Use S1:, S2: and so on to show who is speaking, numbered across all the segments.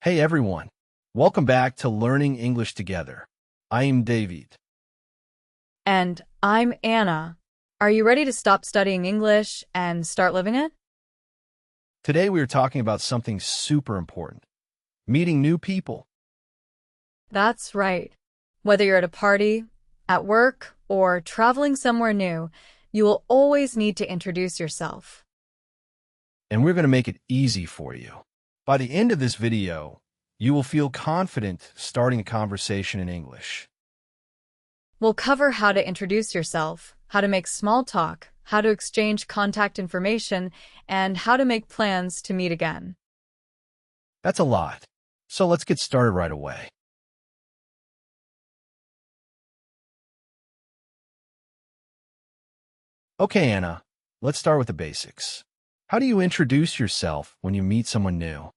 S1: Hey everyone, welcome back to Learning English Together. I am David.
S2: And I'm Anna. Are you ready to stop studying English and start living it?
S1: Today we are talking about something super important, meeting new people.
S2: That's right. Whether you're at a party, at work, or traveling somewhere new, you will always need to introduce yourself.
S1: And we're going to make it easy for you. By the end of this video, you will feel confident starting a conversation in English.
S2: We'll cover how to introduce yourself, how to make small talk, how to exchange contact information, and how to make plans to meet again.
S1: That's a lot, so let's get started right away. Okay, Anna, let's start with the basics. How do you introduce yourself when you meet someone new?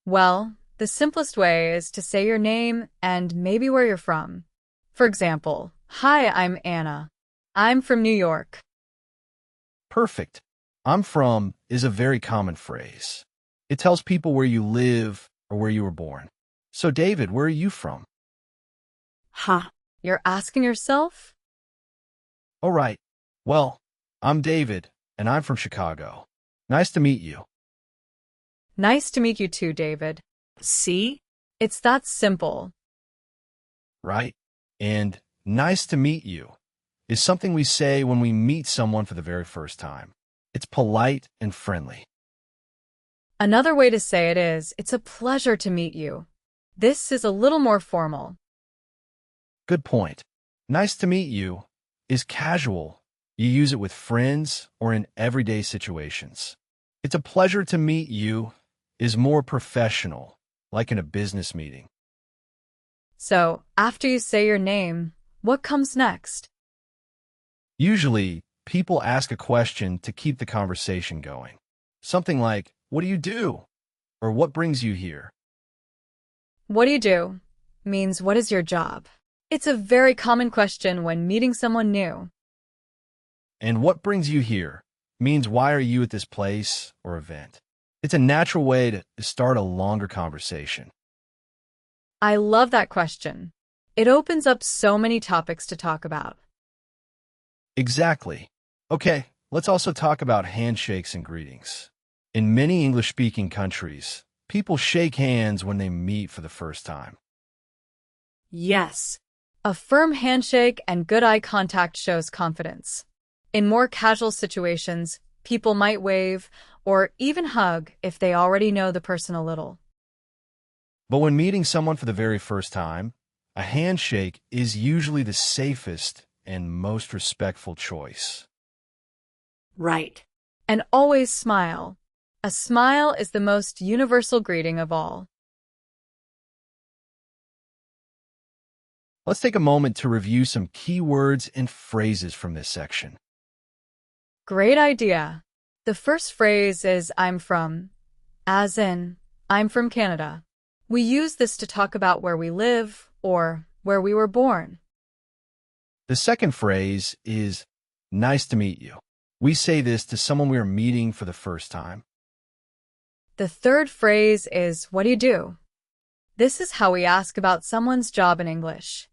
S2: Well, the simplest way is to say your name and maybe where you're from. For example, "Hi, I'm Anna. I'm from New York."
S1: Perfect. I'm from is a very common phrase. It tells people where you live or where you were born. So, David, where are you from?
S2: Huh. You're asking yourself?
S1: All right. Well, I'm David, and I'm from Chicago. Nice to meet you.
S2: Nice to meet you too, David. See? It's that simple.
S1: Right? And nice to meet you is something we say when we meet someone for the very first time. It's polite and friendly.
S2: Another way to say it is, "It's a pleasure to meet you." This is a little more formal.
S1: Good point. Nice to meet you is casual. You use it with friends or in everyday situations. It's a pleasure to meet you is more professional, like in a business meeting.
S2: So, after you say your name, what comes next?
S1: Usually, people ask a question to keep the conversation going. Something like, "What do you do?" or "What brings you here?"
S2: What do you do? Means what is your job? It's a very common question when meeting someone new.
S1: And "What brings you here?" means why are you at this place or event. It's a natural way to start a longer conversation.
S2: I love that question. It opens up so many topics to talk about.
S1: Exactly. Okay, let's also talk about handshakes and greetings. In many English-speaking countries, people shake hands when they meet for the first time.
S2: Yes. A firm handshake and good eye contact shows confidence. In more casual situations, people might wave or even hug if they already know the person a little.
S1: But when meeting someone for the very first time, a handshake is usually the safest and most respectful choice.
S2: Right. And always smile. A smile is the most universal greeting of all.
S1: Let's take a moment to review some key words and phrases from this section.
S2: Great idea. The first phrase is "I'm from," as in, I'm from Canada. We use this to talk about where we live or where we were born.
S1: The second phrase is "nice to meet you." We say this to someone we are meeting for the first time.
S2: The third phrase is "what do you do?" This is how we ask about someone's job in English.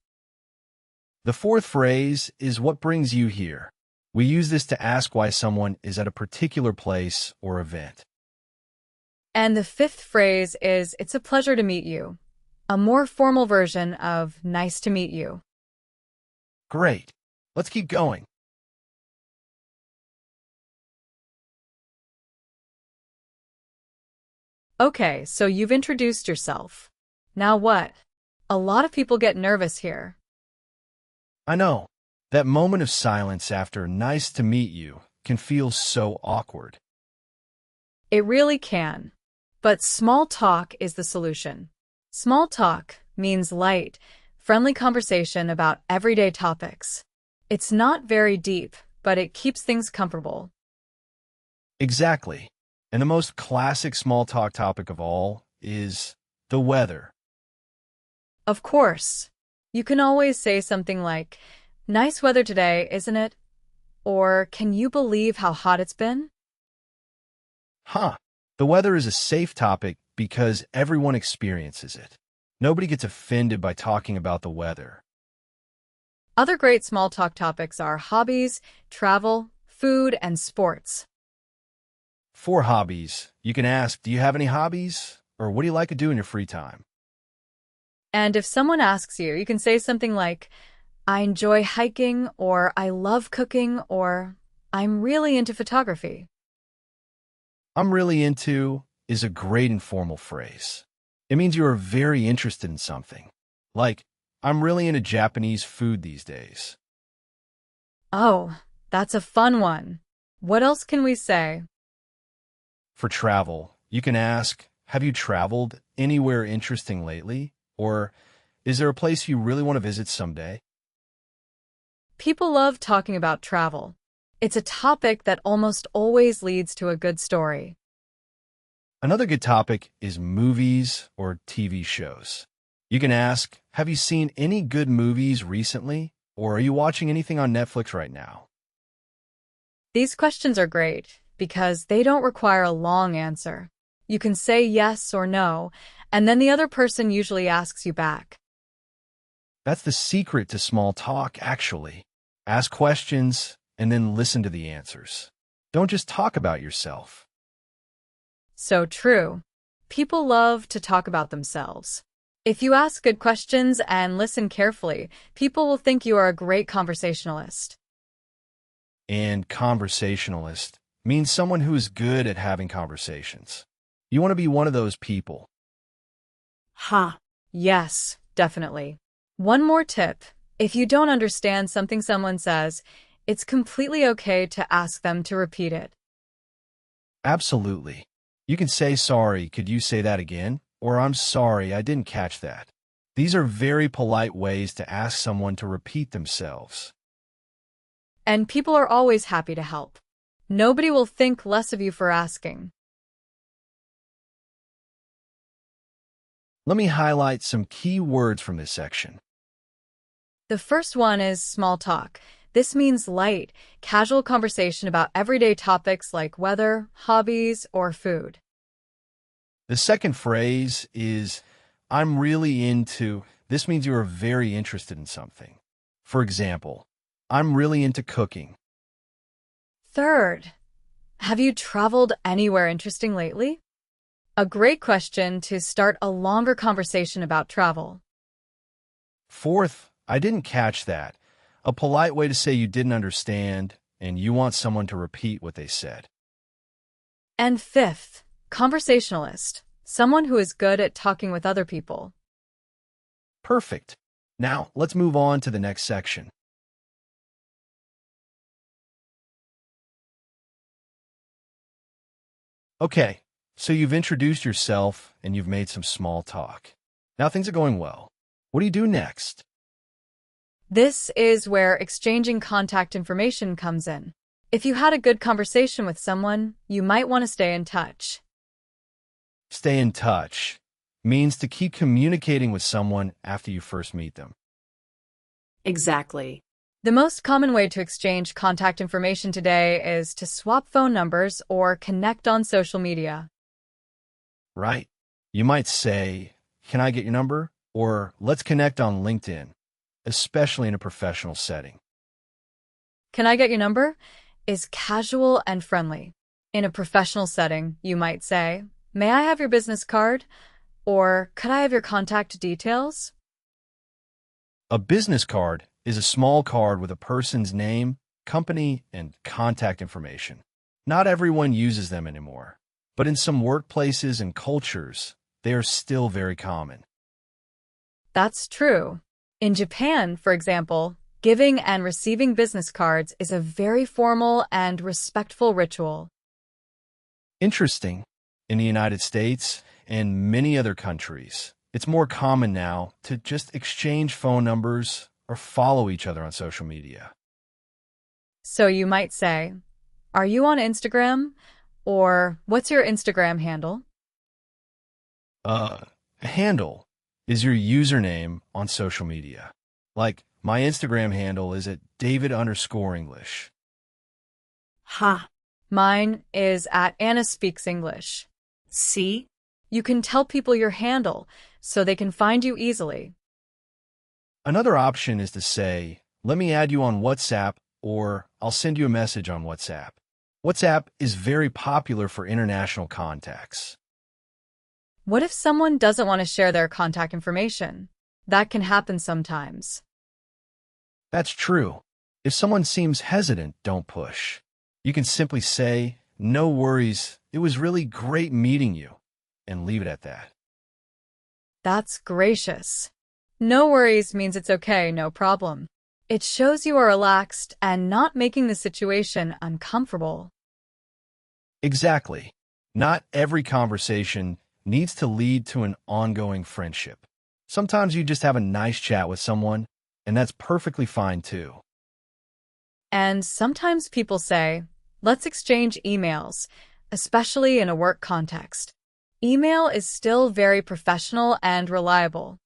S1: The fourth phrase is "what brings you here?" We use this to ask why someone is at a particular place or event.
S2: And the fifth phrase is "it's a pleasure to meet you," a more formal version of "nice to meet you."
S1: Great. Let's keep going.
S2: Okay, so you've introduced yourself. Now what? A lot of people get nervous here.
S1: I know. That moment of silence after "nice to meet you" can feel so awkward.
S2: It really can. But small talk is the solution. Small talk means light, friendly conversation about everyday topics. It's not very deep, but it keeps things comfortable.
S1: Exactly. And the most classic small talk topic of all is the weather.
S2: Of course, you can always say something like, "Nice weather today, isn't it?" Or, "Can you believe how hot it's been?"
S1: The weather is a safe topic because everyone experiences it. Nobody gets offended by talking about the weather.
S2: Other great small talk topics are hobbies, travel, food, and sports.
S1: For hobbies, you can ask, do you have any hobbies? Or what do you like to do in your free time?
S2: And if someone asks you, you can say something like, I enjoy hiking, or I love cooking, or I'm really into photography.
S1: I'm really into is a great informal phrase. It means you are very interested in something. Like, I'm really into Japanese food these days.
S2: Oh, that's a fun one. What else can we say?
S1: For travel, you can ask, have you traveled anywhere interesting lately? Or is there a place you really want to visit someday?
S2: People love talking about travel. It's a topic that almost always leads to a good story.
S1: Another good topic is movies or TV shows. You can ask, have you seen any good movies recently? Or are you watching anything on Netflix right now?
S2: These questions are great because they don't require a long answer. You can say yes or no, and then the other person usually asks you back.
S1: That's the secret to small talk, actually. Ask questions and then listen to the answers. Don't just talk about yourself.
S2: So true. People love to talk about themselves. If you ask good questions and listen carefully, people will think you are a great conversationalist.
S1: And conversationalist means someone who is good at having conversations. You want to be one of those people.
S2: Ha. Yes, definitely. One more tip. If you don't understand something someone says, it's completely okay to ask them to repeat it.
S1: Absolutely. You can say, sorry, could you say that again? Or I'm sorry, I didn't catch that. These are very polite ways to ask someone to repeat themselves.
S2: And people are always happy to help. Nobody will think less of you for asking.
S1: Let me highlight some key words from this section.
S2: The first one is small talk. This means light, casual conversation about everyday topics like weather, hobbies, or food.
S1: The second phrase is, I'm really into. This means you are very interested in something. For example, I'm really into cooking.
S2: Third, have you traveled anywhere interesting lately? A great question to start a longer conversation about travel.
S1: Fourth, I didn't catch that. A polite way to say you didn't understand and you want someone to repeat what they said.
S2: And fifth, conversationalist, someone who is good at talking with other people.
S1: Perfect. Now, let's move on to the next section. Okay, so you've introduced yourself and you've made some small talk. Now things are going well. What do you do next?
S2: This is where exchanging contact information comes in. If you had a good conversation with someone, you might want to stay in touch.
S1: Stay in touch means to keep communicating with someone after you first meet them.
S3: Exactly.
S2: The most common way to exchange contact information today is to swap phone numbers or connect on social media.
S1: Right? You might say, can I get your number? Or let's connect on LinkedIn, especially in a professional setting.
S2: Can I get your number? Is casual and friendly. In a professional setting, you might say, may I have your business card? Or could I have your contact details?
S1: A business card is a small card with a person's name, company, and contact information. Not everyone uses them anymore, but in some workplaces and cultures, they are still very common.
S2: That's true. In Japan, for example, giving and receiving business cards is a very formal and respectful ritual.
S1: Interesting. In the United States and many other countries, it's more common now to just exchange phone numbers or follow each other on social media.
S2: So you might say, are you on Instagram? Or what's your Instagram handle?
S1: Handle is your username on social media. Like, my Instagram handle is at David_English.
S3: Ha.
S2: Mine is at Anna Speaks English.
S3: See?
S2: You can tell people your handle so they can find you easily.
S1: Another option is to say, let me add you on WhatsApp, or I'll send you a message on WhatsApp. WhatsApp is very popular for international contacts.
S2: What if someone doesn't want to share their contact information? That can happen sometimes.
S1: That's true. If someone seems hesitant, don't push. You can simply say, no worries, it was really great meeting you, and leave it at that.
S2: That's gracious. No worries means it's okay, no problem. It shows you are relaxed and not making the situation uncomfortable.
S1: Exactly. Not every conversation needs to lead to an ongoing friendship. Sometimes you just have a nice chat with someone, and that's perfectly fine too.
S2: And sometimes people say, let's exchange emails, especially in a work context. Email is still very professional and reliable.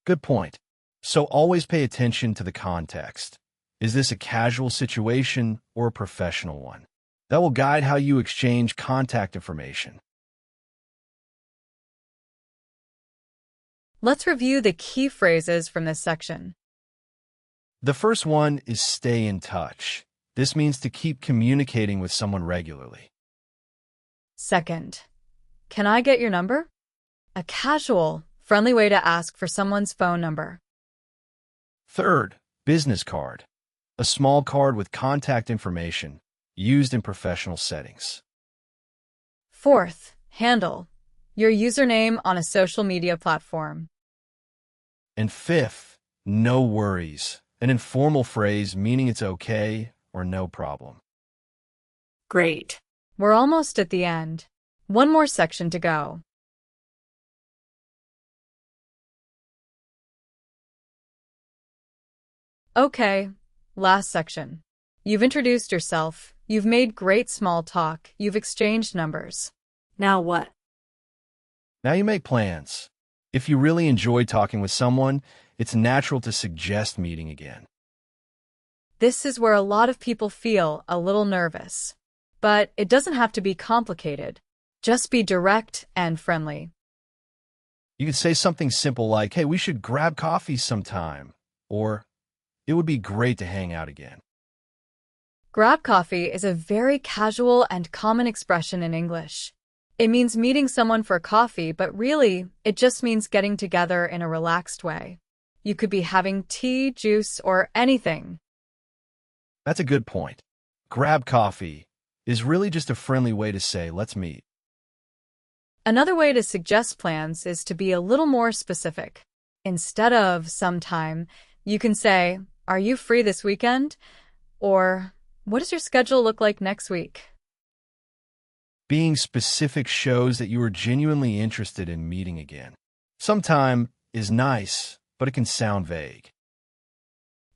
S1: Good point. So always pay attention to the context. Is this a casual situation or a professional one? That will guide how you exchange contact information.
S2: Let's review the key phrases from this section.
S1: The first one is stay in touch. This means to keep communicating with someone regularly.
S2: Second, can I get your number? A casual, friendly way to ask for someone's phone number.
S1: Third, business card. A small card with contact information used in professional settings.
S2: Fourth, handle. Your username on a social media platform.
S1: And fifth, no worries. An informal phrase meaning it's okay or no problem.
S2: Great. We're almost at the end. One more section to go. Okay, last section. You've introduced yourself, you've made great small talk, you've exchanged numbers. Now what?
S1: Now you make plans. If you really enjoy talking with someone, it's natural to suggest meeting again.
S2: This is where a lot of people feel a little nervous. But it doesn't have to be complicated. Just be direct and friendly.
S1: You could say something simple like, hey, we should grab coffee sometime, or it would be great to hang out again.
S2: Grab coffee is a very casual and common expression in English. It means meeting someone for coffee, but really, it just means getting together in a relaxed way. You could be having tea, juice, or anything.
S1: That's a good point. Grab coffee is really just a friendly way to say, let's meet.
S2: Another way to suggest plans is to be a little more specific. Instead of sometime, you can say, are you free this weekend? Or, what does your schedule look like next week?
S1: Being specific shows that you are genuinely interested in meeting again. Sometime is nice, but it can sound vague.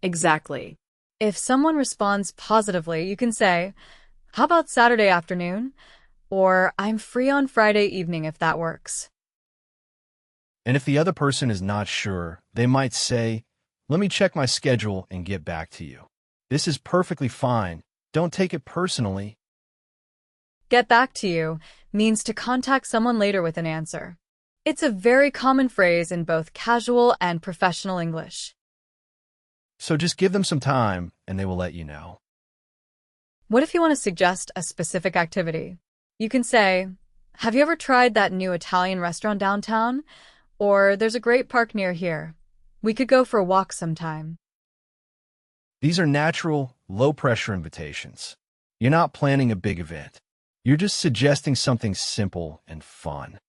S2: Exactly. If someone responds positively, you can say, how about Saturday afternoon? Or, I'm free on Friday evening if that works.
S1: And if the other person is not sure, they might say, let me check my schedule and get back to you. This is perfectly fine. Don't take it personally.
S2: Get back to you means to contact someone later with an answer. It's a very common phrase in both casual and professional English.
S1: So just give them some time and they will let you know.
S2: What if you want to suggest a specific activity? You can say, have you ever tried that new Italian restaurant downtown? Or there's a great park near here. We could go for a walk sometime.
S1: These are natural, low-pressure invitations. You're not planning a big event. You're just suggesting something simple and fun.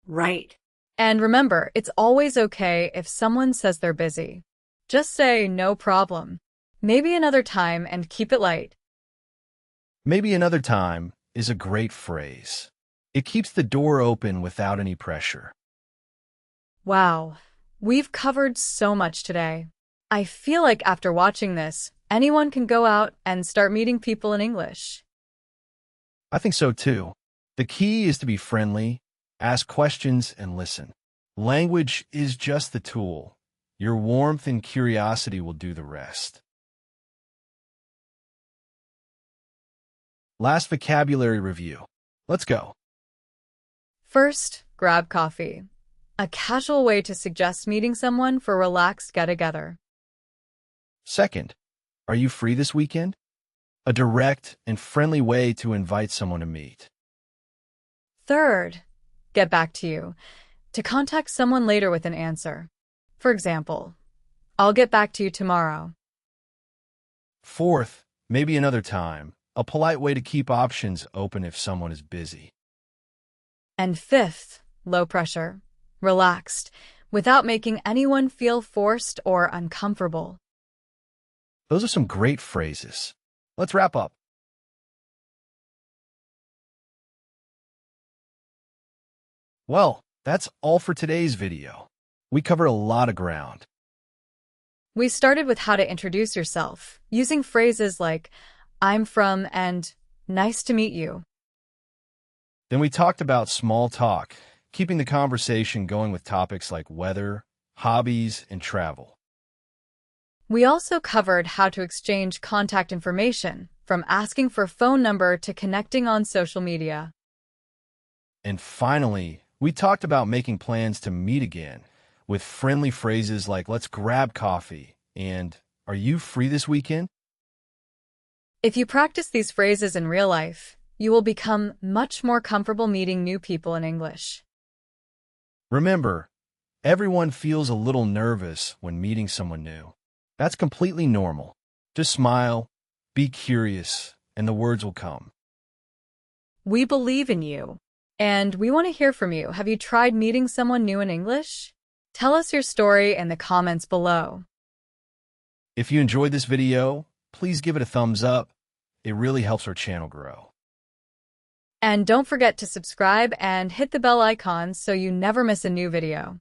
S2: Right. And remember, it's always okay if someone says they're busy. Just say, no problem. Maybe another time and keep it light.
S1: Maybe another time is a great phrase. It keeps the door open without any pressure.
S2: Wow, we've covered so much today. I feel like after watching this, anyone can go out and start meeting people in English.
S1: I think so too. The key is to be friendly, ask questions, and listen. Language is just the tool. Your warmth and curiosity will do the rest. Last vocabulary review. Let's go.
S2: First, grab coffee, a casual way to suggest meeting someone for a relaxed get-together.
S1: Second, are you free this weekend? A direct and friendly way to invite someone to meet.
S2: Third, get back to you, to contact someone later with an answer. For example, I'll get back to you tomorrow.
S1: Fourth, maybe another time, a polite way to keep options open if someone is busy.
S2: And fifth, low pressure, relaxed, without making anyone feel forced or uncomfortable.
S1: Those are some great phrases. Let's wrap up. Well, that's all for today's video. We covered a lot of ground.
S2: We started with how to introduce yourself, using phrases like, I'm from and nice to meet you.
S1: Then we talked about small talk, keeping the conversation going with topics like weather, hobbies, and travel.
S2: We also covered how to exchange contact information, from asking for a phone number to connecting on social media.
S1: And finally, we talked about making plans to meet again with friendly phrases like, let's grab coffee and, are you free this weekend?
S2: If you practice these phrases in real life, you will become much more comfortable meeting new people in English.
S1: Remember, everyone feels a little nervous when meeting someone new. That's completely normal. Just smile, be curious, and the words will come.
S2: We believe in you, and we want to hear from you. Have you tried meeting someone new in English? Tell us your story in the comments below.
S1: If you enjoyed this video, please give it a thumbs up. It really helps our channel grow.
S2: And don't forget to subscribe and hit the bell icon so you never miss a new video.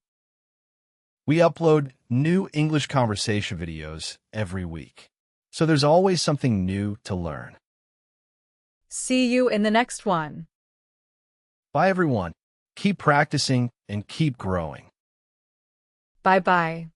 S1: We upload new English conversation videos every week, so there's always something new to learn.
S2: See you in the next one.
S1: Bye, everyone. Keep practicing and keep growing.
S2: Bye-bye.